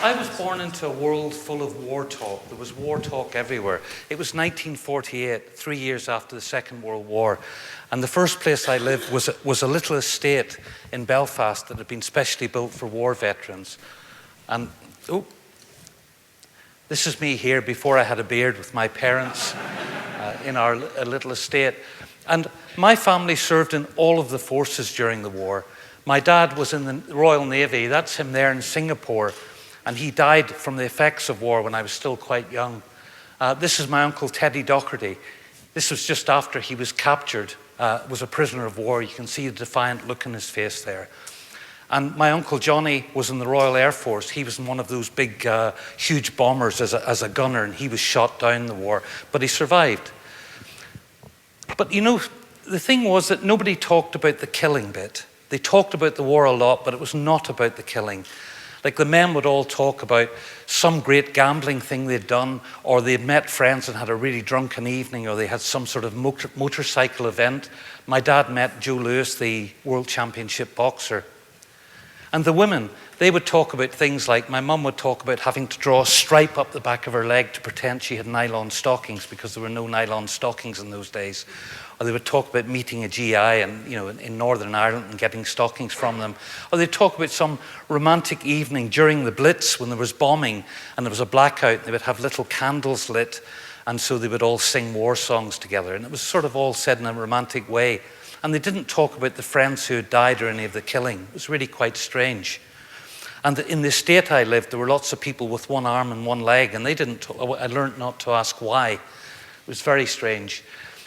I was born into a world full of war talk. There was war talk everywhere. It was 1948, 3 years after the Second World War. And the first place I lived was a little estate in Belfast that had been specially built for war veterans. And, this is me here before I had a beard with my parents in our little estate. And my family served in all of the forces during the war. My dad was in the Royal Navy. That's him there in Singapore. And he died from the effects of war when I was still quite young. This is my uncle Teddy Docherty. This was just after he was captured, was a prisoner of war. You can see the defiant look in his face there. And my uncle Johnny was in the Royal Air Force. He was in one of those big, huge bombers as a gunner, and he was shot down in the war, but he survived. But you know, the thing was that nobody talked about the killing bit. They talked about the war a lot, but it was not about the killing. Like the men would all talk about some great gambling thing they'd done, or they'd met friends and had a really drunken evening, or they had some sort of motorcycle event. My dad met Joe Louis, the world championship boxer. And the women, they would talk about things like, my mum would talk about having to draw a stripe up the back of her leg to pretend she had nylon stockings because there were no nylon stockings in those days. Or they would talk about meeting a GI and, you know, in Northern Ireland and getting stockings from them. Or they'd talk about some romantic evening during the Blitz when there was bombing and there was a blackout. They would have little candles lit, and so they would all sing war songs together. And it was sort of all said in a romantic way. And they didn't talk about the friends who had died or any of the killing. It was really quite strange. And in the estate I lived, there were lots of people with one arm and one leg, and they didn't. I learned not to ask why. It was very strange.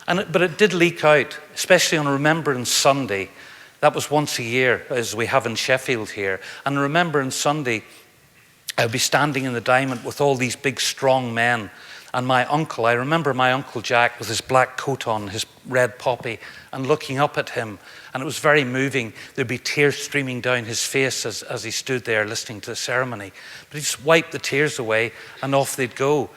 But it did leak out, especially on Remembrance Sunday. That was once a year, as we have in Sheffield here. And Remembrance Sunday, I would be standing in the diamond with all these big, strong men. And my uncle, I remember my Uncle Jack with his black coat on, his red poppy, and looking up at him. And it was very moving. There'd be tears streaming down his face as he stood there listening to the ceremony. But he just wiped the tears away and off they'd go.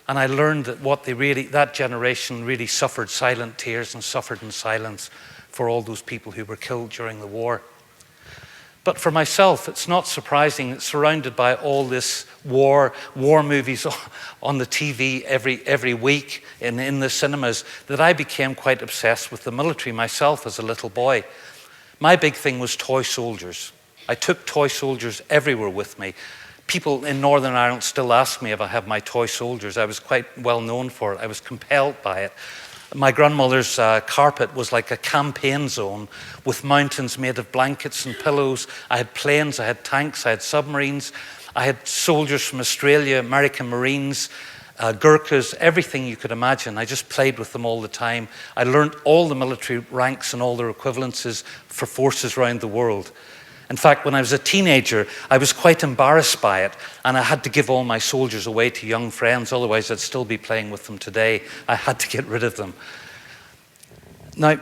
And I learned that that generation really suffered silent tears and suffered in silence for all those people who were killed during the war. But for myself, it's not surprising that surrounded by all this war movies on the TV every week in the cinemas, that I became quite obsessed with the military myself as a little boy. My big thing was toy soldiers. I took toy soldiers everywhere with me. People in Northern Ireland still ask me if I have my toy soldiers. I was quite well known for it. I was compelled by it. My grandmother's carpet was like a campaign zone with mountains made of blankets and pillows. I had planes, I had tanks, I had submarines. I had soldiers from Australia, American Marines, Gurkhas, everything you could imagine. I just played with them all the time. I learned all the military ranks and all their equivalences for forces around the world. In fact, when I was a teenager, I was quite embarrassed by it, and I had to give all my soldiers away to young friends, otherwise I'd still be playing with them today. I had to get rid of them. Now,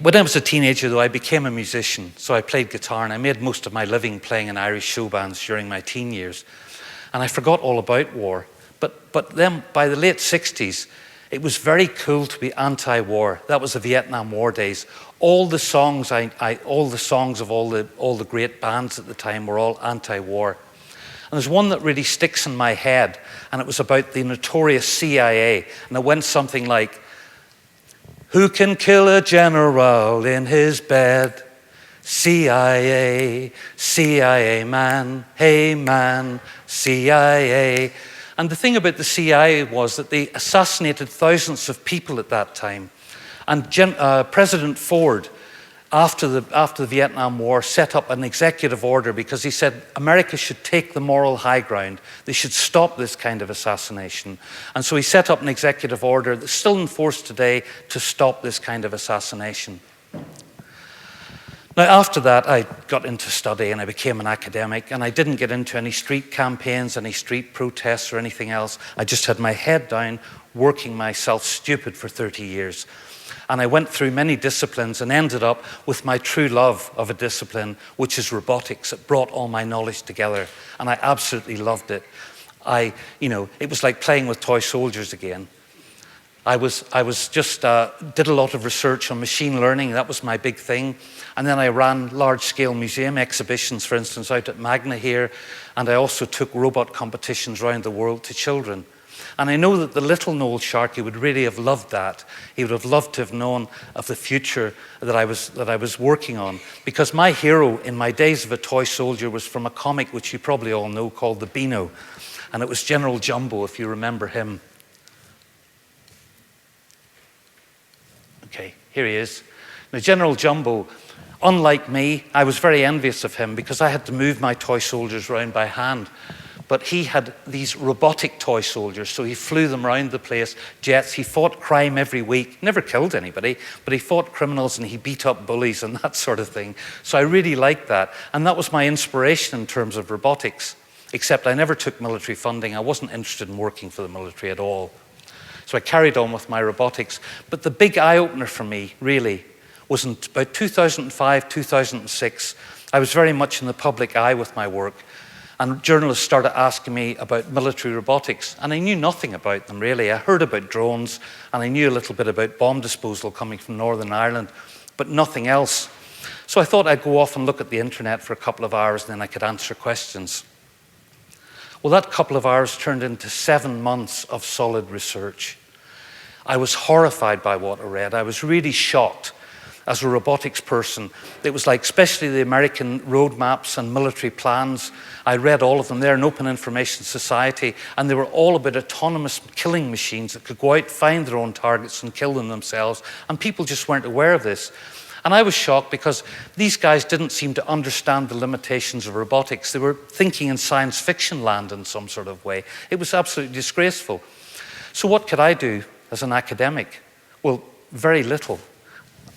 when I was a teenager, though, I became a musician, so I played guitar, and I made most of my living playing in Irish show bands during my teen years. And I forgot all about war. But then, by the late 60s, it was very cool to be anti-war. That was the Vietnam War days. All the songs of all the great bands at the time were all anti-war. And there's one that really sticks in my head, and it was about the notorious CIA. And it went something like, "Who can kill a general in his bed? CIA, CIA man, hey man, CIA." And the thing about the CIA was that they assassinated thousands of people at that time. And President Ford, after the Vietnam War, set up an executive order because he said America should take the moral high ground. They should stop this kind of assassination. And so he set up an executive order that's still in force today to stop this kind of assassination. Now, after that, I got into study and I became an academic, and I didn't get into any street campaigns, any street protests or anything else. I just had my head down, working myself stupid for 30 years. And I went through many disciplines and ended up with my true love of a discipline, which is robotics. It brought all my knowledge together, and I absolutely loved it. It was like playing with toy soldiers again. I just did a lot of research on machine learning. That was my big thing. And then I ran large-scale museum exhibitions, for instance, out at Magna here. And I also took robot competitions around the world to children. And I know that the little Noel Sharkey would really have loved that. He would have loved to have known of the future that I was working on. Because my hero in my days of a toy soldier was from a comic which you probably all know called The Beano. And it was General Jumbo, if you remember him. Okay, here he is. Now, General Jumbo, unlike me, I was very envious of him because I had to move my toy soldiers around by hand. But he had these robotic toy soldiers, so he flew them around the place, jets. He fought crime every week, never killed anybody, but he fought criminals and he beat up bullies and that sort of thing. So I really liked that. And that was my inspiration in terms of robotics, except I never took military funding. I wasn't interested in working for the military at all. So I carried on with my robotics. But the big eye-opener for me, really, was in about 2005, 2006. I was very much in the public eye with my work. And journalists started asking me about military robotics. And I knew nothing about them, really. I heard about drones, and I knew a little bit about bomb disposal coming from Northern Ireland, but nothing else. So I thought I'd go off and look at the internet for a couple of hours, and then I could answer questions. Well, that couple of hours turned into 7 months of solid research. I was horrified by what I read. I was really shocked as a robotics person. It was like, especially the American roadmaps and military plans. I read all of them. They're an open information society, and they were all about autonomous killing machines that could go out, find their own targets and kill them themselves, and people just weren't aware of this. And I was shocked because these guys didn't seem to understand the limitations of robotics. They were thinking in science fiction land in some sort of way. It was absolutely disgraceful. So what could I do as an academic? Well, very little,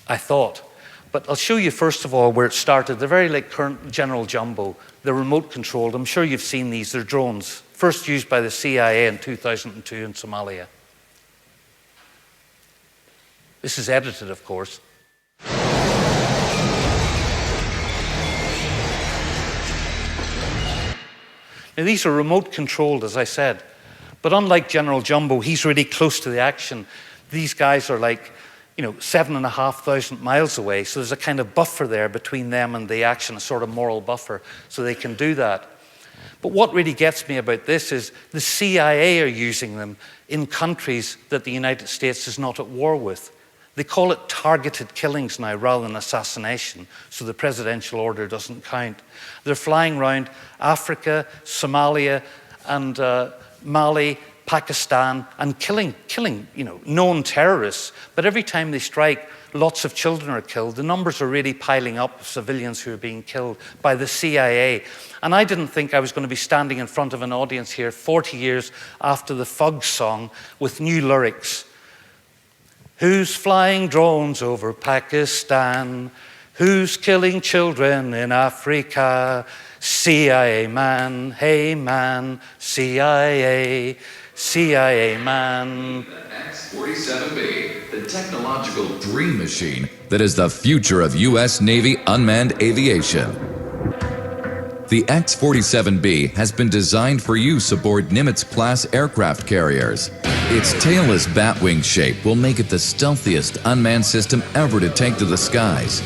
I thought. But I'll show you first of all where it started. They're very like current General Jumbo. They're remote controlled. I'm sure you've seen these. They're drones, first used by the CIA in 2002 in Somalia. This is edited, of course. Now, these are remote controlled, as I said. But unlike General Jumbo, he's really close to the action. These guys are like, 7,500 miles away. So there's a kind of buffer there between them and the action, a sort of moral buffer, so they can do that. But what really gets me about this is the CIA are using them in countries that the United States is not at war with. They call it targeted killings now rather than assassination, so the presidential order doesn't count. They're flying around Africa, Somalia, and Mali, Pakistan, and killing known terrorists. But every time they strike, lots of children are killed. The numbers are really piling up of civilians who are being killed by the CIA. And I didn't think I was going to be standing in front of an audience here 40 years after the Fugs song with new lyrics. Who's flying drones over Pakistan? Who's killing children in Africa? CIA man, hey man, CIA, CIA man. X-47B, the technological dream machine that is the future of U.S. Navy unmanned aviation. The X-47B has been designed for use aboard Nimitz-class aircraft carriers. Its tailless batwing shape will make it the stealthiest unmanned system ever to take to the skies.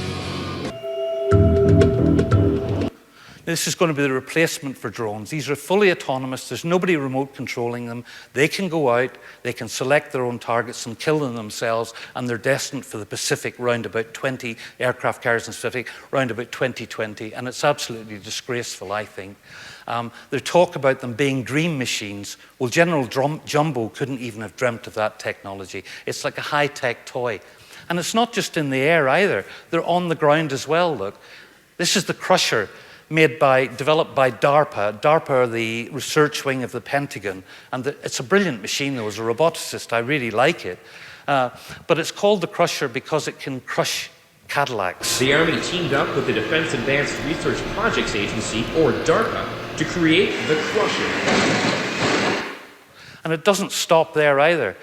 This is going to be the replacement for drones. These are fully autonomous. There's nobody remote controlling them. They can go out, they can select their own targets and kill them themselves, and they're destined for the Pacific round about 20 aircraft carriers in the Pacific round about 2020, and it's absolutely disgraceful, I think. There's talk about them being dream machines. Well, General Jumbo couldn't even have dreamt of that technology. It's like a high-tech toy. And it's not just in the air either. They're on the ground as well, look. This is the Crusher, developed by DARPA. DARPA are the research wing of the Pentagon. And it's a brilliant machine, though. As a roboticist, I really like it. But it's called the Crusher because it can crush Cadillacs. The Army teamed up with the Defense Advanced Research Projects Agency, or DARPA, to create the Crusher. And it doesn't stop there either.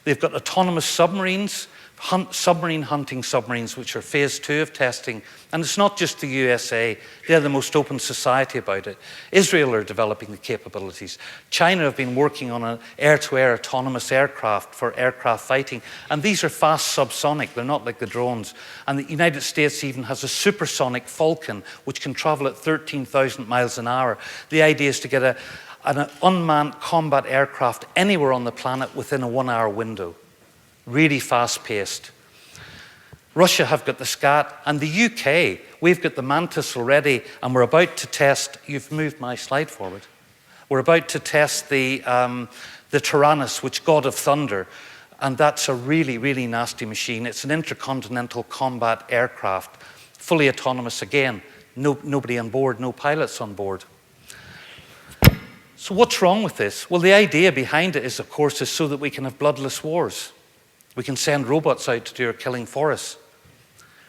They've got autonomous submarines submarine hunting submarines, which are phase 2 of testing. And it's not just the USA. They're the most open society about it. Israel are developing the capabilities. China have been working on an air-to-air autonomous aircraft for aircraft fighting. And these are fast subsonic. They're not like the drones. And the United States even has a supersonic Falcon, which can travel at 13,000 miles an hour. The idea is to get an unmanned combat aircraft anywhere on the planet within a 1-hour window. Really fast-paced. Russia have got the Scat, and the UK, we've got the Mantis already, and we're about to test, you've moved my slide forward, we're about to test the Tyrannus, which God of Thunder, and that's a really, really nasty machine. It's an intercontinental combat aircraft, fully autonomous again, nobody on board, no pilots on board. So what's wrong with this? Well, the idea behind it is, of course, is so that we can have bloodless wars. We can send robots out to do our killing for us.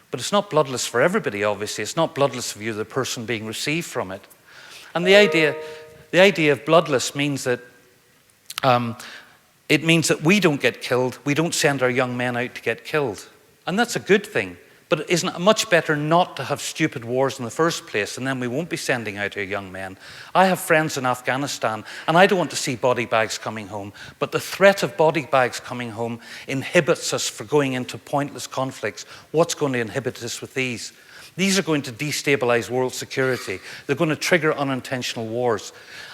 But it's not bloodless for everybody, obviously. It's not bloodless for you, the person being received from it. And the idea of bloodless means that it means that we don't get killed. We don't send our young men out to get killed. And that's a good thing. But isn't it much better not to have stupid wars in the first place, and then we won't be sending out our young men? I have friends in Afghanistan, and I don't want to see body bags coming home, but the threat of body bags coming home inhibits us from going into pointless conflicts. What's going to inhibit us with these? These are going to destabilize world security. They're going to trigger unintentional wars.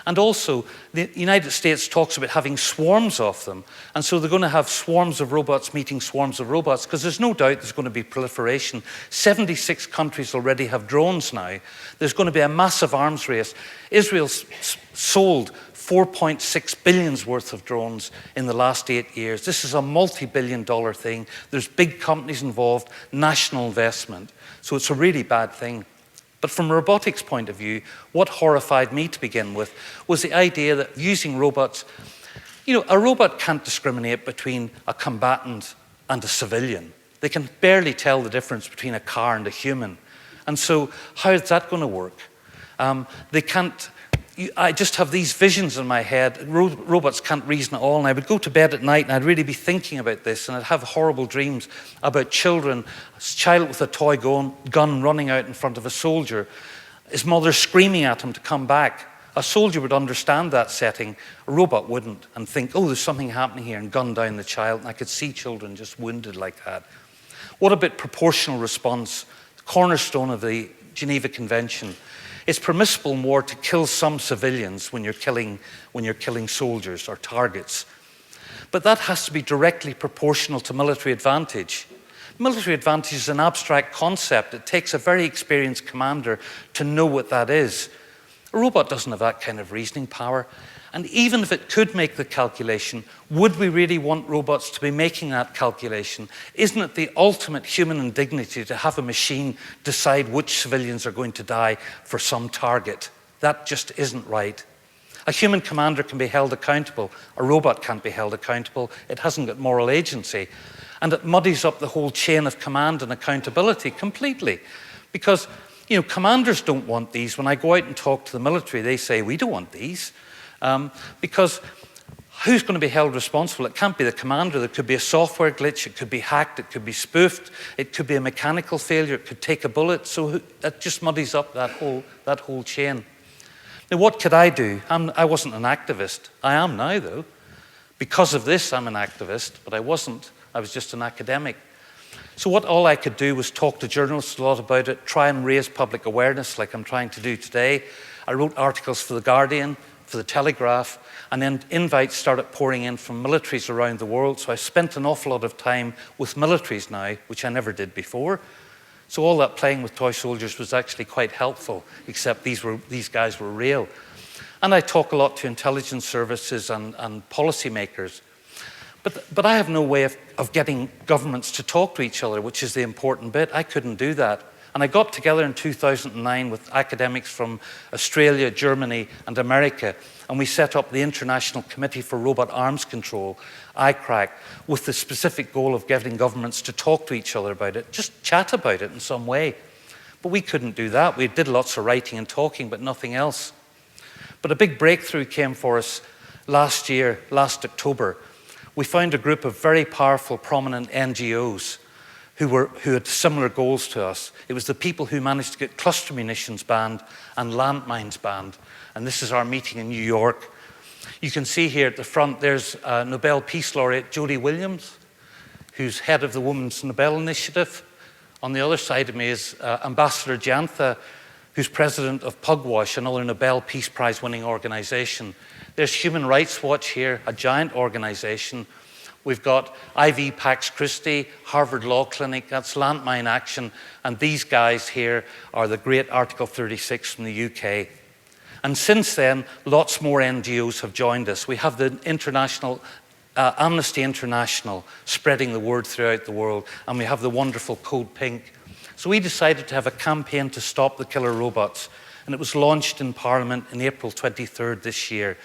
And also, the United States talks about having swarms of them. And so they're going to have swarms of robots meeting swarms of robots, because there's no doubt there's going to be proliferation. 76 countries already have drones now. There's going to be a massive arms race. Israel's sold 4.6 billion worth of drones in the last 8 years. This is a multi-billion-dollar thing. There's big companies involved, national investment. So it's a really bad thing. But from a robotics point of view, what horrified me to begin with was the idea that using robots, a robot can't discriminate between a combatant and a civilian. They can barely tell the difference between a car and a human. And so how is that going to work? They can't. I just have these visions in my head. Robots can't reason at all. And I would go to bed at night and I'd really be thinking about this, and I'd have horrible dreams about children, a child with a toy gun running out in front of a soldier, his mother screaming at him to come back. A soldier would understand that setting. A robot wouldn't, and think, oh, there's something happening here, and gun down the child. And I could see children just wounded like that. What about proportional response? The cornerstone of the Geneva Convention. It's permissible in war to kill some civilians when you're killing soldiers or targets. But that has to be directly proportional to military advantage. Military advantage is an abstract concept. It takes a very experienced commander to know what that is. A robot doesn't have that kind of reasoning power. And even if it could make the calculation, would we really want robots to be making that calculation? Isn't it the ultimate human indignity to have a machine decide which civilians are going to die for some target? That just isn't right. A human commander can be held accountable. A robot can't be held accountable. It hasn't got moral agency. And it muddies up the whole chain of command and accountability completely. Because, commanders don't want these. When I go out and talk to the military, they say, we don't want these. Because who's going to be held responsible? It can't be the commander. There could be a software glitch. It could be hacked. It could be spoofed. It could be a mechanical failure. It could take a bullet. So that just muddies up that whole chain. Now, what could I do? I wasn't an activist. I am now, though. Because of this, I'm an activist, but I wasn't. I was just an academic. So all I could do was talk to journalists a lot about it, try and raise public awareness like I'm trying to do today. I wrote articles for The Guardian, for The Telegraph, and then invites started pouring in from militaries around the world. So I spent an awful lot of time with militaries now, which I never did before. So all that playing with toy soldiers was actually quite helpful, except these guys were real. And I talk a lot to intelligence services and policymakers. But I have no way of getting governments to talk to each other, which is the important bit. I couldn't do that. And I got together in 2009 with academics from Australia, Germany, and America, and we set up the International Committee for Robot Arms Control, ICRAC, with the specific goal of getting governments to talk to each other about it, just chat about it in some way. But we couldn't do that. We did lots of writing and talking, but nothing else. But a big breakthrough came for us last October, we found a group of very powerful, prominent NGOs who had similar goals to us. It was the people who managed to get cluster munitions banned and landmines banned. And this is our meeting in New York. You can see here at the front, there's Nobel Peace Laureate Jody Williams, who's head of the Women's Nobel Initiative. On the other side of me is Ambassador Jantha, who's president of Pugwash, another Nobel Peace Prize winning organization. There's Human Rights Watch here, a giant organization. We've got IV Pax Christi, Harvard Law Clinic, that's Landmine Action, and these guys here are the great Article 36 from the UK. And since then, lots more NGOs have joined us. We have the international Amnesty International spreading the word throughout the world, and we have the wonderful Code Pink. So we decided to have a campaign to stop the killer robots, and it was launched in Parliament in April 23rd this year.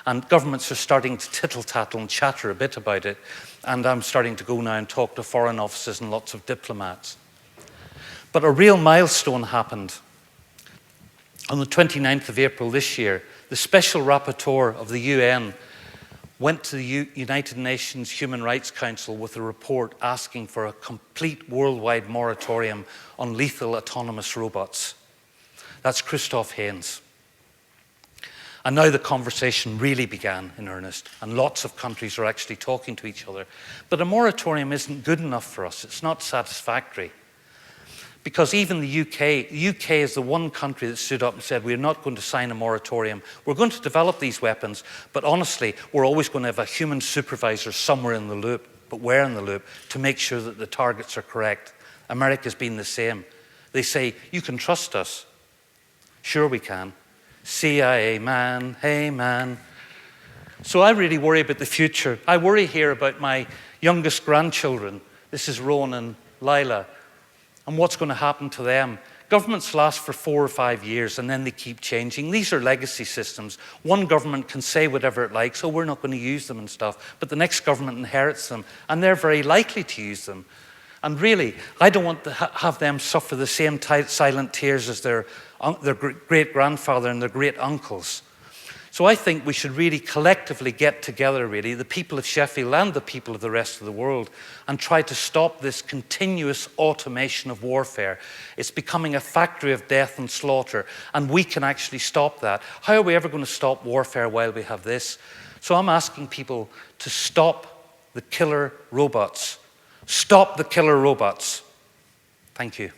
And governments are starting to tittle-tattle and chatter a bit about it. And I'm starting to go now and talk to foreign offices and lots of diplomats. But a real milestone happened. On the 29th of April this year, the Special Rapporteur of the UN went to the United Nations Human Rights Council with a report asking for a complete worldwide moratorium on lethal autonomous robots. That's Christoph Haynes. And now the conversation really began in earnest, and lots of countries are actually talking to each other. But a moratorium isn't good enough for us. It's not satisfactory. Because even the UK is the one country that stood up and said, we're not going to sign a moratorium. We're going to develop these weapons, but honestly, we're always going to have a human supervisor somewhere in the loop, but where in the loop, to make sure that the targets are correct. America's been the same. They say, you can trust us. Sure we can. CIA man, hey man. So I really worry about the future. I worry here about my youngest grandchildren. This is Rowan and Lila. And what's going to happen to them? Governments last for 4 or 5 years and then they keep changing. These are legacy systems. One government can say whatever it likes, oh, we're not going to use them and stuff, but the next government inherits them and they're very likely to use them. And really, I don't want to have them suffer the same silent tears as their great-grandfather and their great-uncles. So I think we should really collectively get together, really, the people of Sheffield and the people of the rest of the world, and try to stop this continuous automation of warfare. It's becoming a factory of death and slaughter, and we can actually stop that. How are we ever going to stop warfare while we have this? So I'm asking people to stop the killer robots. Stop the killer robots. Thank you.